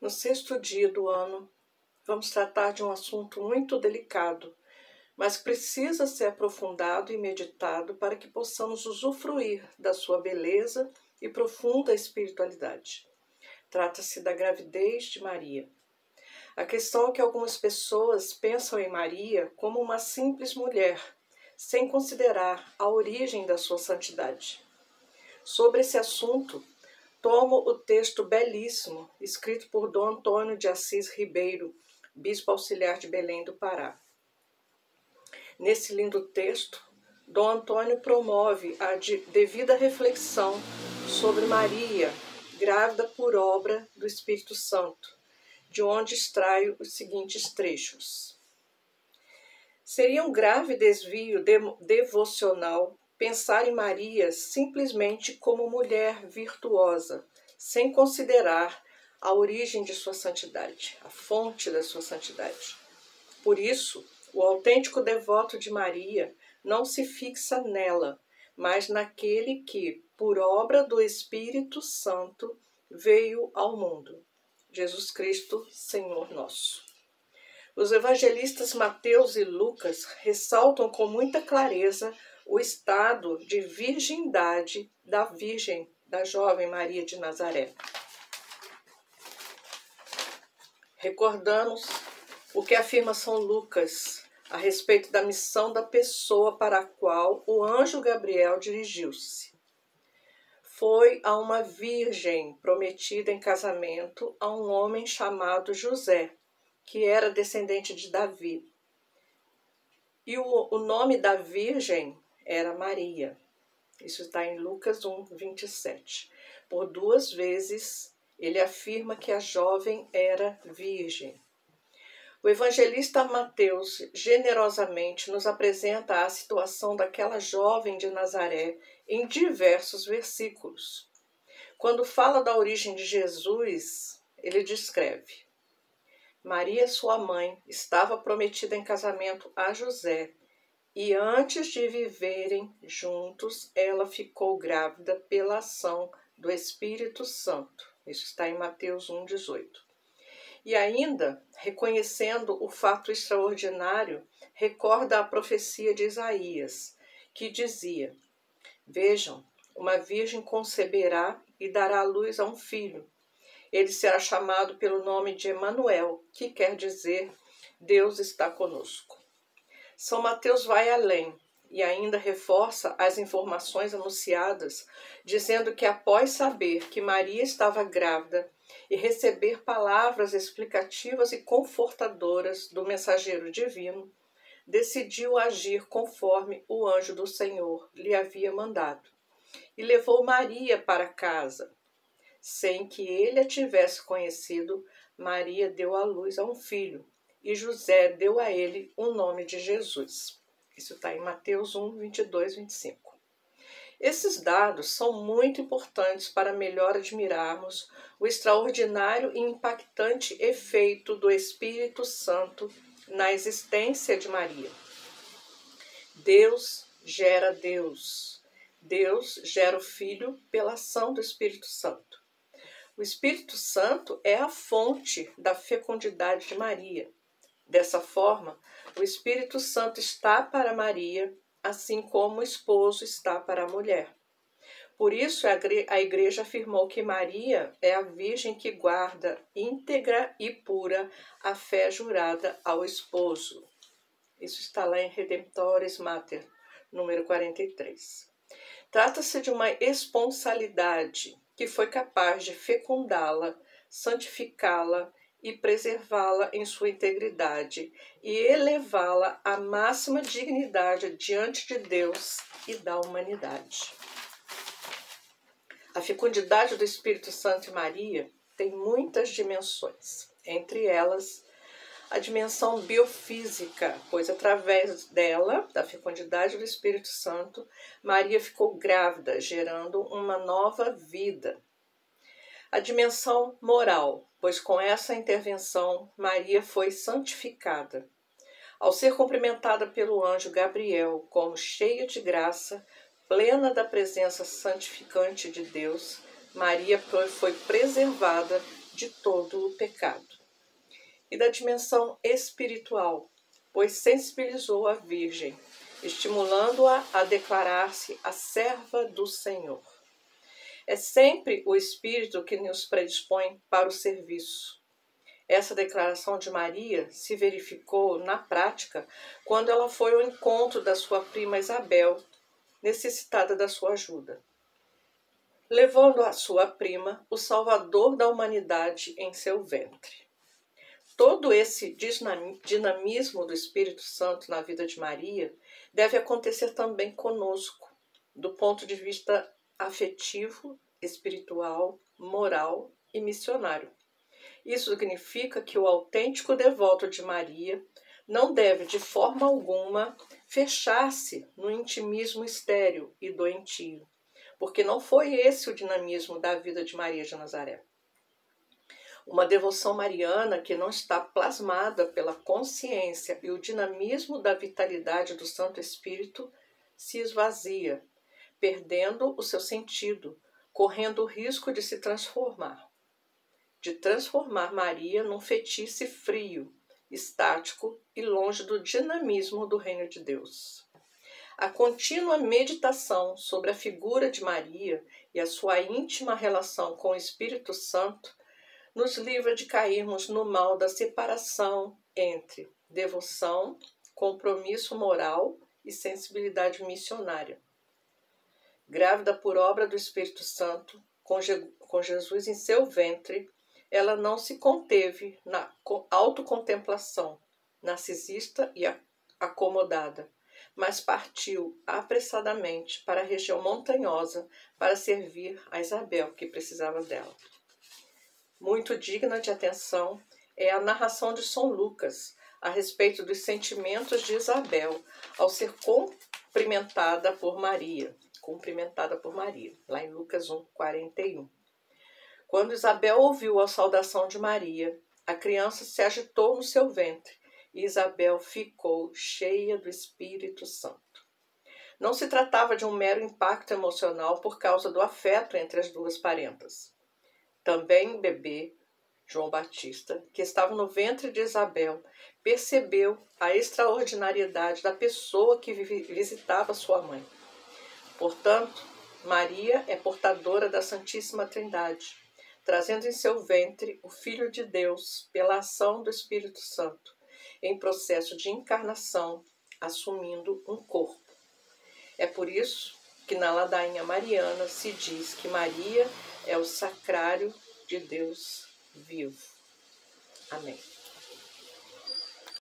No sexto dia do ano, vamos tratar de um assunto muito delicado, mas precisa ser aprofundado e meditado para que possamos usufruir da sua beleza e profunda espiritualidade. Trata-se da gravidez de Maria. A questão é que algumas pessoas pensam em Maria como uma simples mulher, sem considerar a origem da sua santidade. Sobre esse assunto, tomo o texto belíssimo, escrito por Dom Antônio de Assis Ribeiro, bispo auxiliar de Belém do Pará. Nesse lindo texto, Dom Antônio promove a devida reflexão sobre Maria, grávida por obra do Espírito Santo, de onde extraio os seguintes trechos. Seria um grave desvio devocional pensar em Maria simplesmente como mulher virtuosa, sem considerar a origem de sua santidade, a fonte da sua santidade. Por isso, o autêntico devoto de Maria não se fixa nela, mas naquele que, por obra do Espírito Santo, veio ao mundo, Jesus Cristo, Senhor nosso. Os evangelistas Mateus e Lucas ressaltam com muita clareza o estado de virgindade da jovem Maria de Nazaré. Recordamos o que afirma São Lucas a respeito da missão da pessoa para a qual o anjo Gabriel dirigiu-se. Foi a uma virgem prometida em casamento a um homem chamado José, que era descendente de Davi. E o nome da virgem era Maria. Isso está em Lucas 1, 27. Por 2 vezes, ele afirma que a jovem era virgem. O evangelista Mateus generosamente nos apresenta a situação daquela jovem de Nazaré em diversos versículos. Quando fala da origem de Jesus, ele descreve: Maria, sua mãe, estava prometida em casamento a José, e antes de viverem juntos, ela ficou grávida pela ação do Espírito Santo. Isso está em Mateus 1,18. E ainda, reconhecendo o fato extraordinário, recorda a profecia de Isaías, que dizia: Vejam, uma virgem conceberá e dará à luz a um filho. Ele será chamado pelo nome de Emanuel, que quer dizer Deus está conosco. São Mateus vai além e ainda reforça as informações anunciadas, dizendo que após saber que Maria estava grávida e receber palavras explicativas e confortadoras do mensageiro divino, decidiu agir conforme o anjo do Senhor lhe havia mandado e levou Maria para casa. Sem que ele a tivesse conhecido, Maria deu à luz a um filho, e José deu a ele o nome de Jesus. Isso está em Mateus 1, 22, 25. Esses dados são muito importantes para melhor admirarmos o extraordinário e impactante efeito do Espírito Santo na existência de Maria. Deus gera Deus. Deus gera o Filho pela ação do Espírito Santo. O Espírito Santo é a fonte da fecundidade de Maria. Dessa forma, o Espírito Santo está para Maria, assim como o esposo está para a mulher. Por isso, a Igreja afirmou que Maria é a Virgem que guarda íntegra e pura a fé jurada ao esposo. Isso está lá em Redemptoris Mater, número 43. Trata-se de uma esponsalidade que foi capaz de fecundá-la, santificá-la e preservá-la em sua integridade e elevá-la à máxima dignidade diante de Deus e da humanidade. A fecundidade do Espírito Santo em Maria tem muitas dimensões, entre elas a dimensão biofísica, pois através dela, da fecundidade do Espírito Santo, Maria ficou grávida, gerando uma nova vida. A dimensão moral, pois com essa intervenção Maria foi santificada. Ao ser cumprimentada pelo anjo Gabriel como cheia de graça, plena da presença santificante de Deus, Maria foi preservada de todo o pecado. E da dimensão espiritual, pois sensibilizou a Virgem, estimulando-a a declarar-se a serva do Senhor. É sempre o Espírito que nos predispõe para o serviço. Essa declaração de Maria se verificou na prática quando ela foi ao encontro da sua prima Isabel, necessitada da sua ajuda, levando a sua prima o Salvador da humanidade em seu ventre. Todo esse dinamismo do Espírito Santo na vida de Maria deve acontecer também conosco, do ponto de vista afetivo, espiritual, moral e missionário. Isso significa que o autêntico devoto de Maria não deve, de forma alguma, fechar-se no intimismo estéril e doentio, porque não foi esse o dinamismo da vida de Maria de Nazaré. Uma devoção mariana que não está plasmada pela consciência e o dinamismo da vitalidade do Santo Espírito se esvazia, perdendo o seu sentido, correndo o risco de se transformar. De transformar Maria num fetiche frio, estático e longe do dinamismo do reino de Deus. A contínua meditação sobre a figura de Maria e a sua íntima relação com o Espírito Santo nos livra de cairmos no mal da separação entre devoção, compromisso moral e sensibilidade missionária. Grávida por obra do Espírito Santo, com Jesus em seu ventre, ela não se conteve na autocontemplação narcisista e acomodada, mas partiu apressadamente para a região montanhosa para servir a Isabel, que precisava dela. Muito digna de atenção é a narração de São Lucas a respeito dos sentimentos de Isabel ao ser cumprimentada por Maria, lá em Lucas 1:41. Quando Isabel ouviu a saudação de Maria, a criança se agitou no seu ventre e Isabel ficou cheia do Espírito Santo. Não se tratava de um mero impacto emocional por causa do afeto entre as duas parentas. Também o bebê, João Batista, que estava no ventre de Isabel, percebeu a extraordinariedade da pessoa que visitava sua mãe. Portanto, Maria é portadora da Santíssima Trindade, trazendo em seu ventre o Filho de Deus pela ação do Espírito Santo, em processo de encarnação, assumindo um corpo. É por isso que na ladainha mariana se diz que Maria é o sacrário de Deus vivo. Amém.